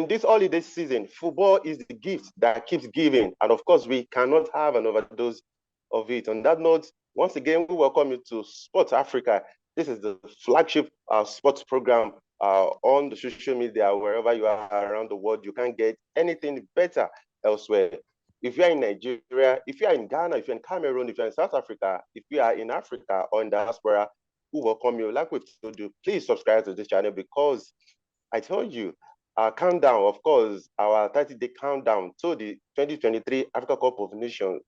this holiday season, football is the gift that keeps giving. And of course, we cannot have an overdose of it. On that note, once again, we welcome you to Sports Africa. This is the flagship sports program on the social media, wherever you are around the world. You can't get anything better elsewhere. If you are in Nigeria, if you are in Ghana, if you're in Cameroon, if you're in South Africa, if you are in Africa or in diaspora, we welcome you. Like we've told you, please subscribe to this channel, because I told you, our countdown, of course, our 30-day countdown to the 2023 Africa Cup of Nations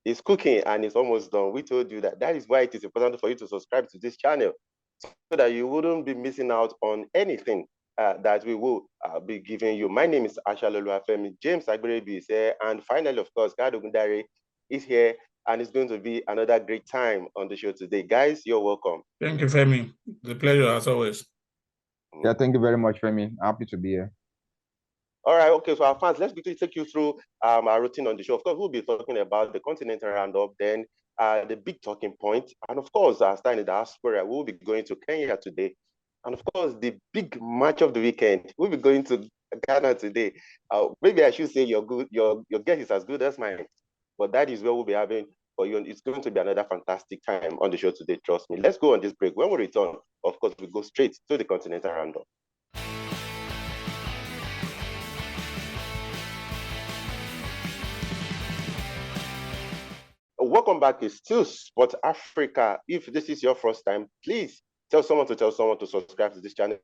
is cooking and it's almost done. We told you that is why it is important for you to subscribe to this channel, so that you wouldn't be missing out on anything that we will be giving you. My name is Achraf. James Agberebi is here. And finally, of course, Gado Gundare is here. And it's going to be another great time on the show today. Guys, you're welcome. Thank you, Femi. The pleasure as always. Yeah, thank you very much, Femi. Happy to be here. All right, okay, so our fans, let's quickly take you through our routine on the show. Of course, we'll be talking about the continental roundup, then the big talking point, and of course, starting in the diaspora, we'll be going to Kenya today. And of course, the big match of the weekend, we'll be going to Ghana today. Maybe I should say your guess is as good as mine, but that is where we'll be having for you. And it's going to be another fantastic time on the show today, trust me. Let's go on this break. When we return, of course, we go straight to the continental roundup. Welcome back. It's still Sport Africa. If this is your first time, please tell someone to subscribe to this channel,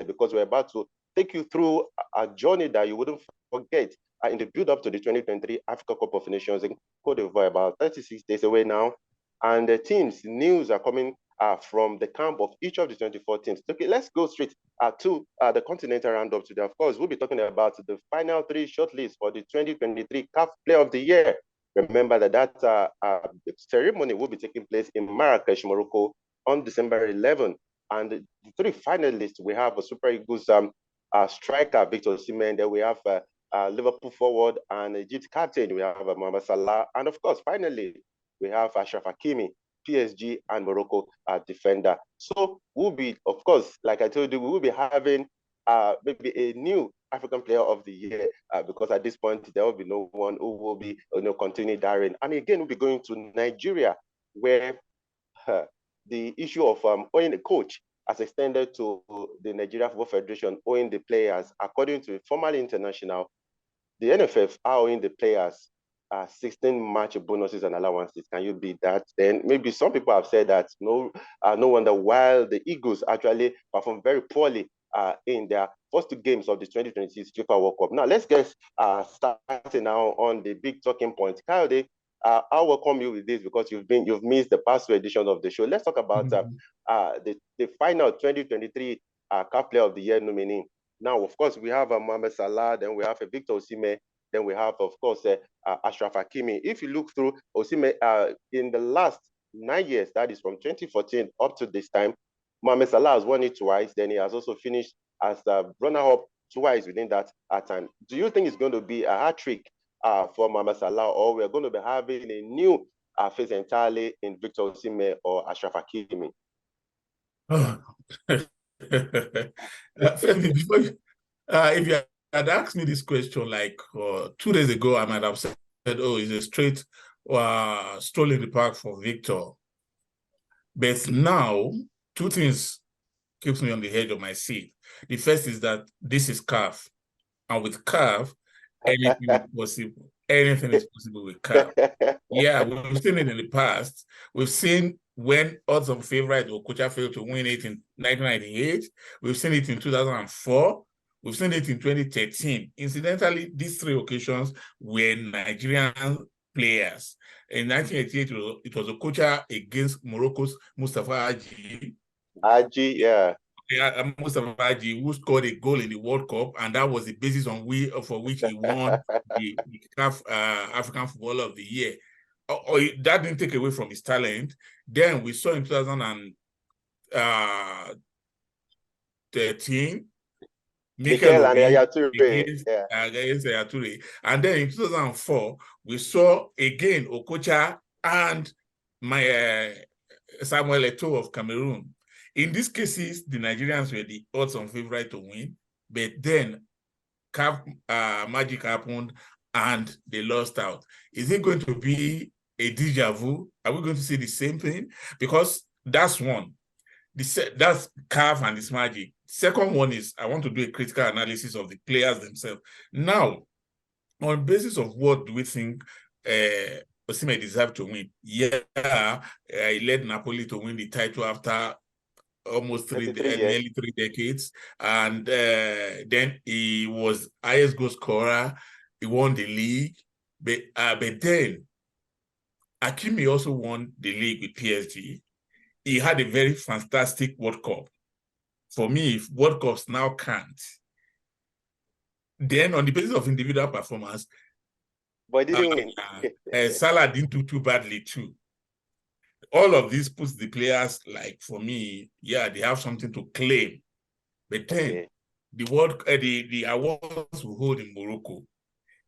because we're about to take you through a journey that you wouldn't forget in the build-up to the 2023 Africa Cup of Nations in Cote d'Ivoire, about 36 days away now. And the teams' news are coming from the camp of each of the 24 teams. Okay, let's go straight to the continental roundup today. Of course, we'll be talking about the final three shortlists for the 2023 CAF Player of the Year. Remember that ceremony will be taking place in Marrakesh, Morocco on December 11. And the three finalists, we have a Super Eagles striker, Victor Osimhen. Then we have Liverpool forward and Egypt captain. We have Mohamed Salah. And of course, finally, we have Achraf Hakimi, PSG and Morocco defender. So we'll be, of course, like I told you, we will be having maybe a new African Player of the Year, because at this point there will be no one who will be continuing Darren. And again, we'll be going to Nigeria, where the issue of owing a coach has extended to the Nigeria Football Federation, owing the players. According to Formal International, the NFF are owing the players 16 match bonuses and allowances. Can you beat that? Then maybe some people have said that no wonder while the Eagles actually performed very poorly in their first two games of the 2026 FIFA World Cup. Now, let's get started now on the big talking point. Kyle, I'll welcome you with this, because you've missed the past two editions of the show. Let's talk about the final 2023 CAF Player of the Year nominee. Now, of course, we have Mohamed Salah, then we have Victor Osimhen, then we have, of course, Achraf Hakimi. If you look through Osimhen, in the last 9 years, that is from 2014 up to this time, Mohamed Salah has won it twice. Then he has also finished as the runner-up twice within that time. Do you think it's going to be a hat-trick for Mohamed Salah, or we're going to be having a new face entirely in Victor Osimhen or Achraf Hakimi? If you had asked me this question like 2 days ago, I might have said, oh, it's a straight stroll in the park for Victor. But now, two things keeps me on the edge of my seat. The first is that this is CAF, and with CAF, anything is possible. Anything is possible with CAF. Yeah, we've seen it in the past. We've seen when odds on favorite Okocha failed to win it in 1998. We've seen it in 2004. We've seen it in 2013. Incidentally, these three occasions were Nigerian players. In 1988, it was Okocha against Morocco's Mustafa Hadji. Yeah. Mustafa Hadji, who scored a goal in the World Cup, and that was the basis for which he won the African Footballer of the Year. That didn't take away from his talent. Then we saw in 2013, Mikel against Ayature. And then in 2004, we saw again Okocha and Samuel Eto'o of Cameroon. In these cases, the Nigerians were the odds-on favorite to win, but then magic happened and they lost out. Is it going to be a deja vu? Are we going to see the same thing? Because that's one. That's CAF and this magic. Second one is I want to do a critical analysis of the players themselves. Now, on basis of what do we think Osimhen deserved to win? Yeah, he led Napoli to win the title after almost nearly 3 decades. And then he was highest goal scorer. He won the league. But then Hakimi also won the league with PSG. He had a very fantastic World Cup. For me, if World Cups now can't, then on the basis of individual performance, but he didn't win. Salah didn't do too badly too. All of this puts the players, like, for me, yeah, they have something to claim. But then the awards we hold in Morocco,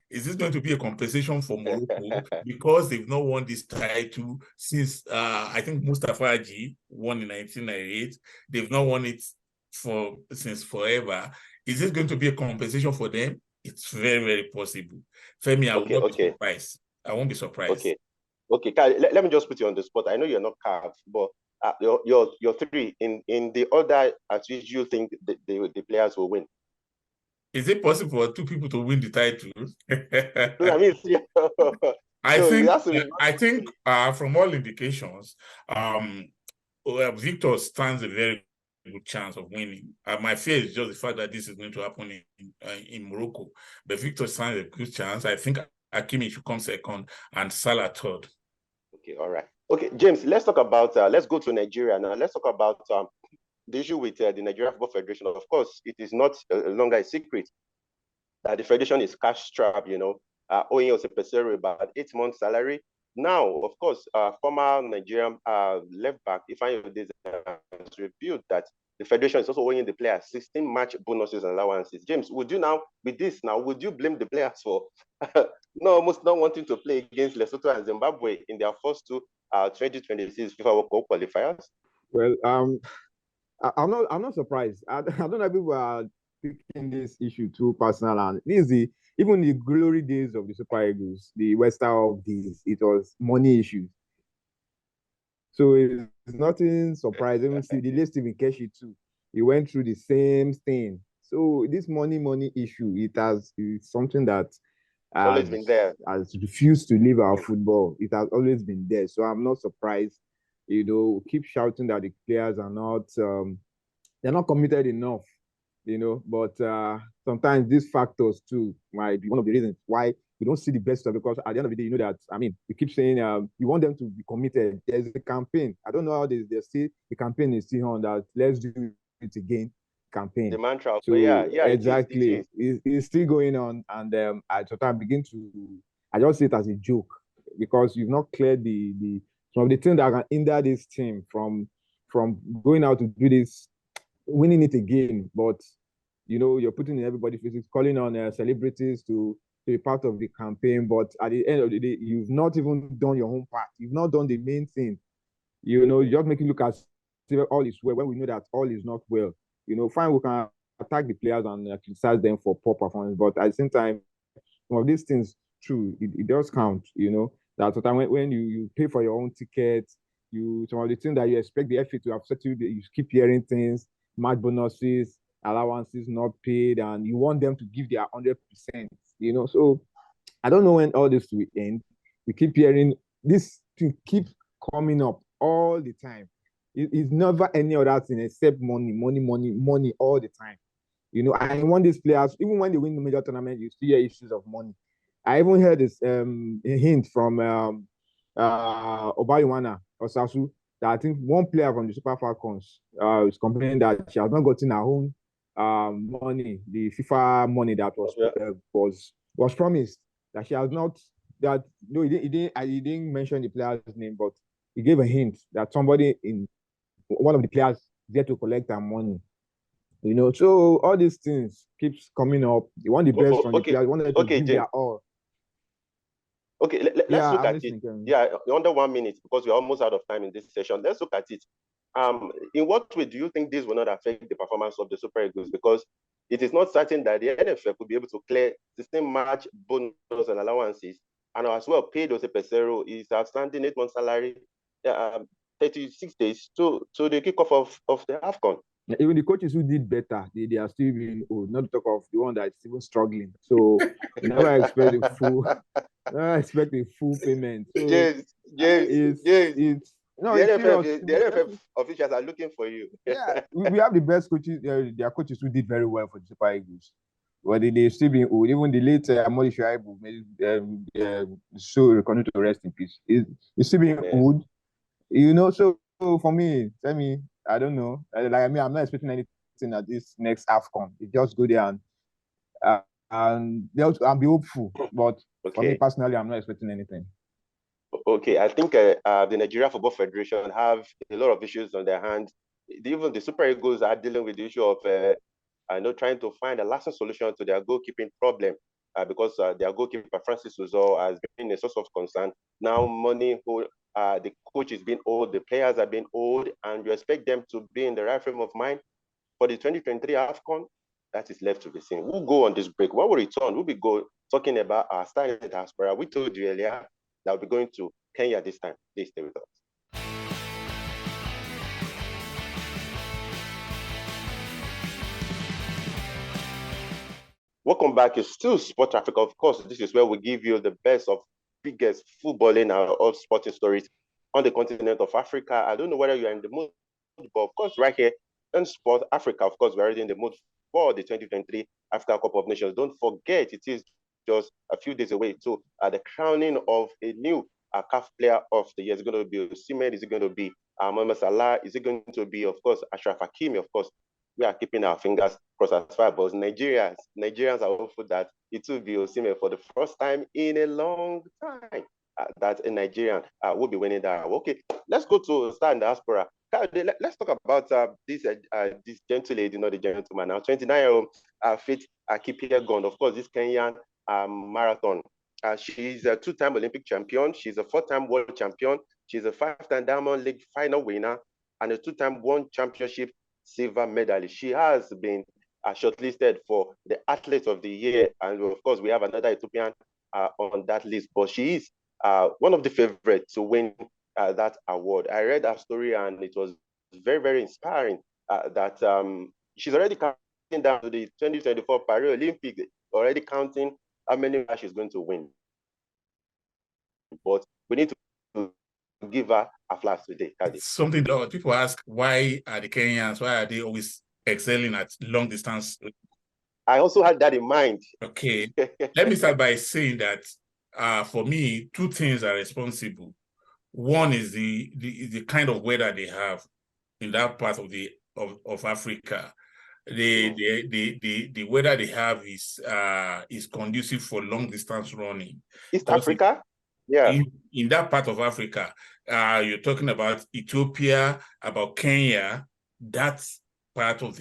is this going to be a compensation for Morocco because they've not won this title since I think Mustafa Haji won in 1998. They've not won it since forever. Is this going to be a compensation for them? It's very, very possible. Femi, I will not be surprised. I won't be surprised. Okay, let me just put you on the spot. I know you're not CAF, but your three in the order at which you think the players will win. Is it possible for two people to win the title? I mean, I think from all indications, Victor stands a very good chance of winning. My fear is just the fact that this is going to happen in Morocco. But Victor stands a good chance. I think Hakimi should come second and Salah third. Okay, all right. Okay, James, let's talk about, let's go to Nigeria now. Let's talk about the issue with the Nigeria Football Federation. Of course, it is not longer a secret that the federation is cash-strapped, owing Osimhen about 8 months' salary. Now, of course, former Nigerian left-back, Ifeanyi has revealed that the federation is also owing the players 16 match bonuses and allowances. James, would you now, with this now, would you blame the players for almost not wanting to play against Lesotho and Zimbabwe in their first two 2026 FIFA World Cup qualifiers? Well, I'm not surprised. I don't know if people are taking this issue too personal, and this is even the glory days of the Super Eagles, the Western of these, it was money issues. So it's nothing surprising. See, the list even Keshi too. He went through the same thing. So this money issue, it's something that always been there. Has refused to leave our football. It has always been there. So I'm not surprised. Keep shouting that the players are not they're not committed enough. But sometimes these factors too might be one of the reasons why we don't see the best of, because at the end of the day, you know that, I mean, we keep saying you want them to be committed. There's a campaign. I don't know how the campaign is still on that. Let's do it again campaign. The mantra. So yeah, exactly. It's still going on, and I just see it as a joke, because you've not cleared some of the things that can hinder this team from going out to do this, winning it again. But you're putting in everybody's faces, calling on celebrities to be part of the campaign. But at the end of the day, you've not even done your own part. You've not done the main thing. You just make it look as if all is well when we know that all is not well. Fine, we can attack the players and criticize them for poor performance, but at the same time, some of these things, true, it does count. That sometimes when you pay for your own ticket, some of the things that you expect the FA to have settled, you keep hearing things, match bonuses, allowances not paid, and you want them to give their 100%. So I don't know when all this will end. We keep hearing this thing keep coming up all the time. It's never any other thing except money all the time. I want these players, even when they win the major tournament, you still hear issues of money. I even heard this a hint from Obayiwana or Sasu, that I think one player from the Super Falcons is complaining that she has not gotten her own money, the FIFA money that was promised, that she has not. That no, he didn't mention the player's name, but he gave a hint that somebody in one of the players there to collect their money. So all these things keeps coming up. You want the best from the players. You want them to give their all. Okay, let's look at it. Yeah, under 1 minute, because we're almost out of time in this session. Let's look at it. In what way do you think this will not affect the performance of the Super Eagles? Because it is not certain that the NFF will be able to clear the same match bonus and allowances, and as well pay Jose Peseiro his outstanding 8-month salary, 36 days to the kickoff of the AFCON. Even the coaches who did better, they are still being old. Not to talk of the one that's even struggling. So you never expect a full, payment. So yes. It's no, the it's NFF, serious. the NFF officials are looking for you. Yeah, we have the best coaches. There are coaches who did very well for the Super Eagles, but they still being old. Even the late Amodi Shuaibu, so continue to rest in peace. He's still being old. You know, so for me, tell me, I don't know. Like I mean, I'm not expecting anything at this next AFCON. You just go there and be hopeful. But for me personally, I'm not expecting anything. Okay, I think the Nigeria Football Federation have a lot of issues on their hands. Even the Super Eagles are dealing with the issue of trying to find a lasting solution to their goalkeeping problem because their goalkeeper Francis Uzo has been a source of concern. Now, the coach is being old, the players are being old, and you expect them to be in the right frame of mind for the 2023 AFCON. That is left to be seen. We'll go on this break. When we return, we'll be talking about our star in the diaspora. We told you earlier that we'll be going to Kenya this time. Please stay with us. Welcome back. It's still Sport Africa. Of course, this is where we give you the best of biggest footballing or sporting stories on the continent of Africa. I don't know whether you're in the mood, but of course, right here in Sport Africa, of course, we're already in the mood for the 2023 Africa Cup of Nations. Don't forget, it is just a few days away to the crowning of a new CAF player of the year. Is it going to be Osimhen? Is it going to be Mohamed Salah? Is it going to be, of course, Achraf Hakimi? Of course, we are keeping our fingers crossed as far as Nigerians are hopeful that it will be Osimhen for the first time in a long time. That a Nigerian will be winning that. Okay, let's go to Star in Diaspora. Let's talk about this gentle lady, not the gentleman. Now, 29-year-old Faith Kipyegon. Of course, this Kenyan marathon. She's a 2-time Olympic champion. She's a 4-time world champion. She's a 5-time Diamond League final winner and a 2-time World Championship silver medalist. She has been shortlisted for the Athlete of the Year. And of course, we have another Ethiopian on that list. But she is one of the favorites to win that award. I read her story and it was very, very inspiring that she's already counting down to the 2024 Paris Olympics, already counting how many she's going to win. But we need to give her a flash today. Something that people ask, why are the Kenyans, why are they always excelling at long distance? I also had that in mind. Okay. Let me start by saying that for me, two things are responsible. One is the kind of weather they have in that part of Africa. The weather they have is conducive for long distance running. East Africa? Yeah. In that part of Africa, you're talking about Ethiopia, about Kenya, that's part of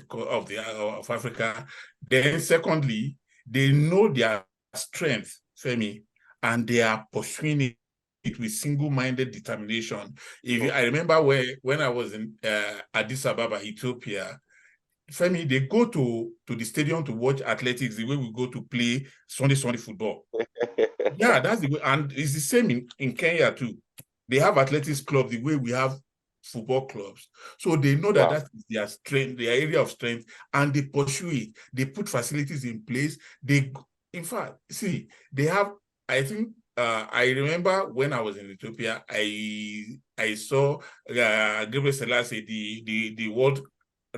Africa. Then secondly, they know their strength, Femi, and they are pursuing it with single-minded determination. I remember when I was in Addis Ababa, Ethiopia, Femi, they go to the stadium to watch athletics the way we go to play Sunday football. Yeah, that's the way. And it's the same in Kenya too. They have athletics clubs the way we have football clubs. So they know that that is their strength, their area of strength, and they pursue it. They put facilities in place. In fact, see, they have, I think, I remember when I was in Ethiopia, I saw Gabriel Selassie, the world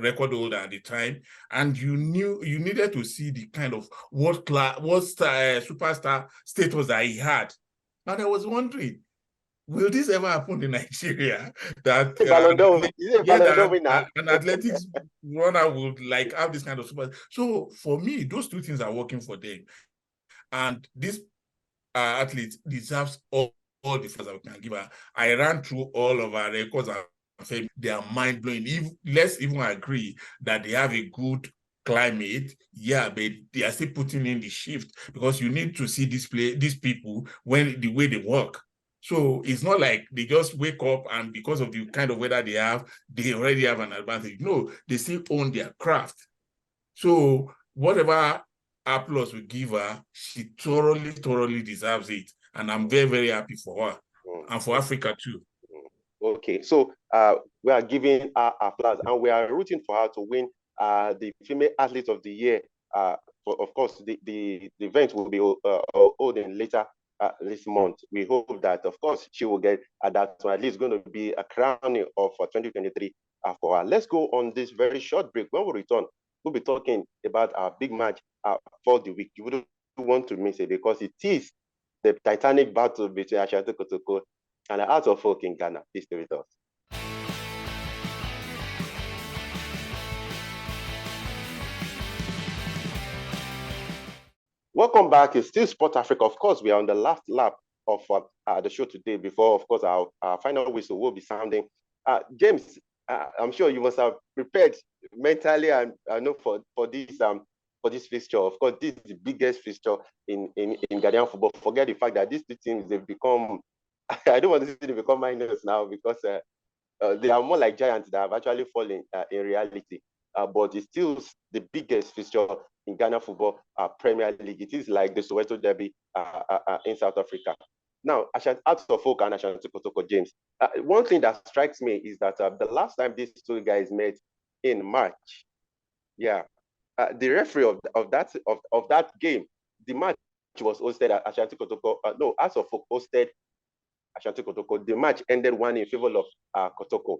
record holder at the time, and you needed to see the kind of superstar status that he had. And I was wondering, will this ever happen in Nigeria? That an athletics runner would have this kind of super. So for me, those two things are working for them, and this athlete deserves all the first that we can give her. I ran through all of our records and they are mind-blowing. Let's even agree that they have a good climate, yeah, but they are still putting in the shift because you need to see these people the way they work. So it's not like they just wake up and because of the kind of weather they have, they already have an advantage. No, they still own their craft. So whatever applause we give her, she thoroughly deserves it. And I'm very, very happy for her and for Africa too. Okay, so we are giving her applause and we are rooting for her to win the Female Athlete of the Year. Of course, the event will be holding later this month. We hope that, of course, she will get that one. At least going to be a crowning of 2023 for her. Let's go on this very short break. When we return, we'll be talking about our big match for the week. You wouldn't want to miss it because it is the titanic battle between Ashanti Kotoko and the Heart of Folk in Ghana. Please stay with us. Welcome back. It's still Sport Africa. Of course, we are on the last lap of the show today before, of course, our final whistle will be sounding. James, I'm sure you must have prepared mentally and know for this fixture. Of course, this is the biggest fixture in Ghanaian football. Forget the fact that these two teams, they've become, I don't want to see them become minors now because they are more like giants that have actually fallen in reality. But it's still the biggest fixture in Ghana football Premier League. It is like the Soweto Derby in South Africa. Now, Hearts of Folk and Ashanti Kotoko, James. One thing that strikes me is that the last time these two guys met in March, the referee of that game, the match was hosted at Ashanti Kotoko. Hearts of Folk hosted Ashanti Kotoko. The match ended 1 in favor of Kotoko,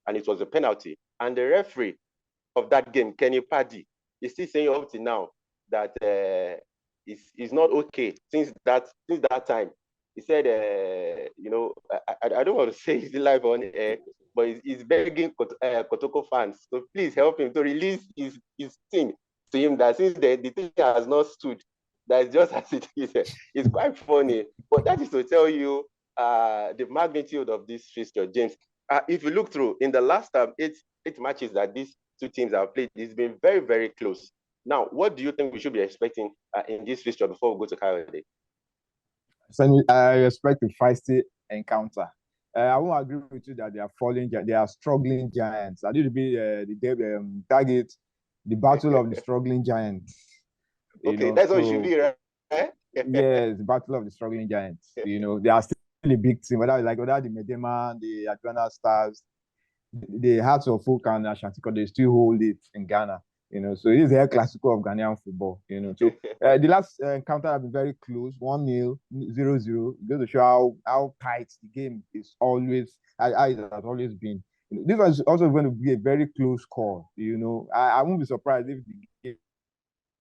and it was a penalty. And the referee of that game, Kenny Paddy, is still saying up to now that it's not okay since that time. He said, I don't want to say he's live on air, but he's begging Kotoko fans to please help him to release his thing to him, that since the thing has not stood, that's just as it is. It's quite funny, but that is to tell you the magnitude of this fixture, James. If you look through in the last eight matches that these two teams have played, it's been very, very close. Now, what do you think we should be expecting in this fixture before we go to Kayode? So I expect a feisty encounter. I won't agree with you that they are falling, they are struggling giants. I need to be the target, the battle of the struggling giants. Okay, that's what it should be, right? Yes, the battle of the struggling giants. They are still a big team, whether the Medema, the Atlanta Stars, the Hearts of Folk and Ashanti, they still hold it in Ghana. So it is the El Clasico of Ghanaian football. So the last encounter have been very close, 1-0, 0-0. It goes to show how tight the game is always, how it has always been. This was also going to be a very close call. I won't be surprised if the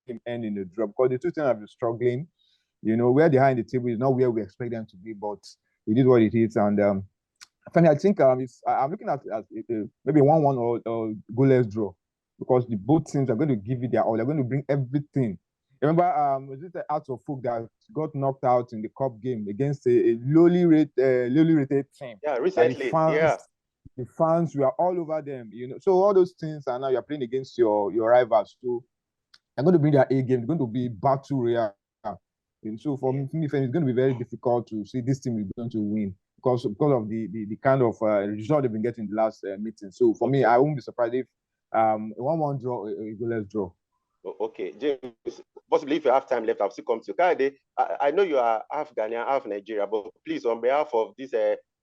game end in a draw because the two teams have been struggling. Where they are in the table is not where we expect them to be, but it is what it is. And finally, I think I'm looking at maybe 1-1 or goalless draw, because both teams are going to give it their all. They're going to bring everything. Remember, was it the Hearts of Folk that got knocked out in the cup game against a lowly rated team? Yeah, recently. The fans were all over them. So all those things, and now you're playing against your rivals. So they're going to bring their A game. They're going to be battle royale. And so for me, it's going to be very difficult to see this team is going to win because of the kind of result they've been getting in the last meeting. So for me, I won't be surprised if 1-1 draw, a goalless draw. Okay, James, possibly if you have time left, I'll still come to you. Kayode, I know you are half Ghanaian, half Nigeria, but please, on behalf of this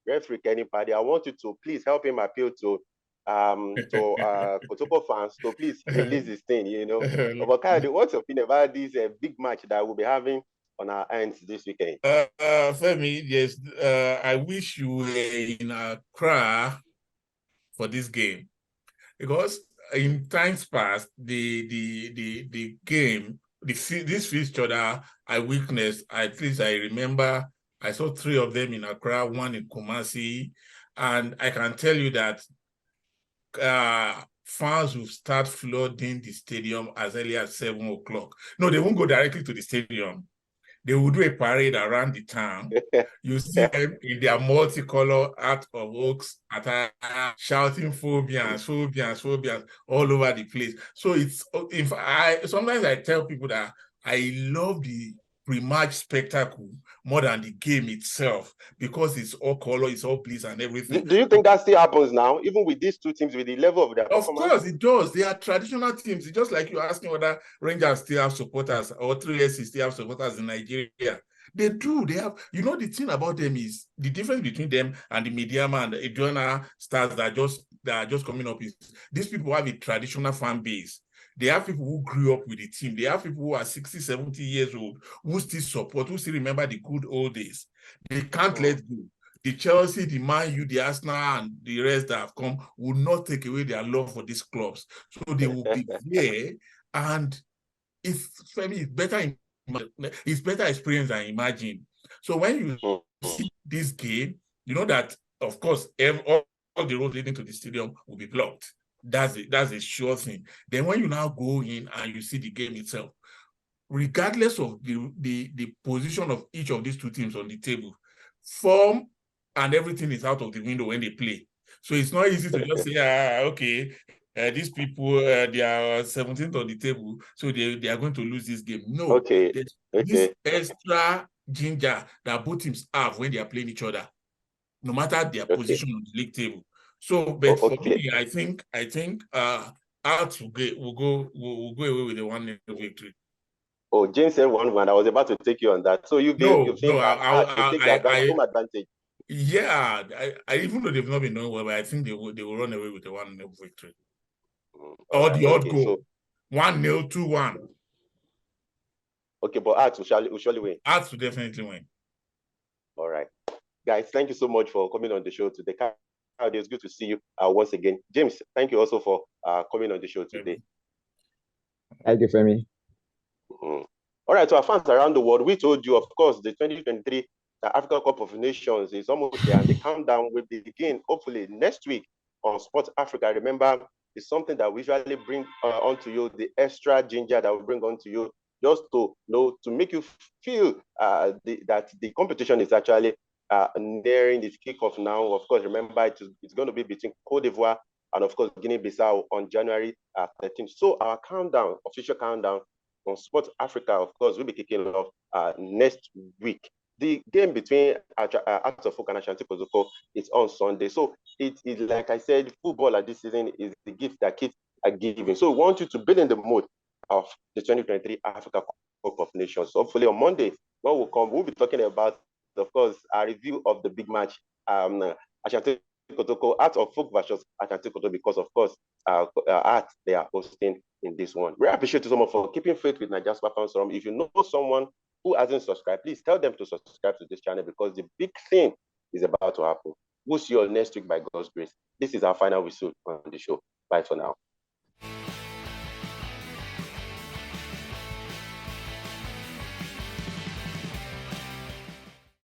referee Kenny Paddy, I want you to please help him appeal to Kotoko fans to please release this thing, But Kayode, what's your opinion about this big match that we'll be having on our ends this weekend? Femi, yes, I wish you were in Accra for this game, because in times past, the game, this fixture that I witnessed, at least I remember, I saw 3 of them in Accra, 1 in Kumasi, and I can tell you that fans will start flooding the stadium as early as 7 o'clock. No, they won't go directly to the stadium. They will do a parade around the town. You see them in their multicolor Heart of Oaks attire, shouting phobians all over the place. So sometimes I tell people that I love the pre-match spectacle more than the game itself, because it's all color, it's all bliss and everything. Do you think that still happens now, even with these two teams, with the level of their performance? Of course, it does. They are traditional teams. It's just like you asking whether Rangers still have supporters or 3SC still have supporters in Nigeria. They do. They have. You know, the thing about them is the difference between them and the Mediama and the Adriana stars that are just coming up is these people have a traditional fan base. They have people who grew up with the team. They have people who are 60, 70 years old, who still support, who still remember the good old days. They can't let go. The Chelsea, the Man U, the Arsenal, and the rest that have come will not take away their love for these clubs. So they will be there, and it's better experience than imagine. So when you see this game, you know that, of course, all the roads leading to the stadium will be blocked. That's a sure thing. Then when you now go in and you see the game itself, regardless of the position of each of these two teams on the table, form and everything is out of the window when they play. So it's not easy to just say, okay, these people, they are 17th on the table, so they are going to lose this game. No, this extra ginger that both teams have when they are playing each other, no matter their position on the league table. So, but for me, I think Hearts will go away with a 1-0 victory. Oh, James said 1-1. I was about to take you on that. So you think Hearts will take their home advantage? Yeah, I even though they've not been doing well, but I think they will run away with a 1-0 victory. Or the odd goal. So 1-0, 2-1. Okay, but Hearts will surely win. Hearts will definitely win. All right. Guys, thank you so much for coming on the show today. It's good to see you once again. James, thank you also for coming on the show today. Thank you, Femi. All right, to our fans around the world, we told you, of course, the 2023 Africa Cup of Nations is almost there, and the countdown will begin hopefully next week on Sports Africa. Remember, it's something that we usually bring onto you, the extra ginger that we bring onto you, just to make you feel that the competition is actually nearing its kickoff now. Of course, remember, it's going to be between Cote d'Ivoire and, of course, Guinea-Bissau on January 13th. So our countdown, official countdown on Sports Africa, of course, will be kicking off next week. The game between Achraf and Ashanti Kotoko is on Sunday. So it is, like I said, football at this season is the gift that kids are giving. So we want you to be in the mood of the 2023 Africa Cup of Nations. So hopefully on Monday, when we come, we'll be talking about, of course, a review of the big match, Ashanti Kotoko, Art of Folk versus Ashanti Kotoko, because, of course, Art, they are hosting in this one. We appreciate you so much for keeping faith with Nigerian Super Fans Forum. If you know someone who hasn't subscribed, please tell them to subscribe to this channel, because the big thing is about to happen. We'll see you all next week by God's grace. This is our final whistle on the show. Bye for now.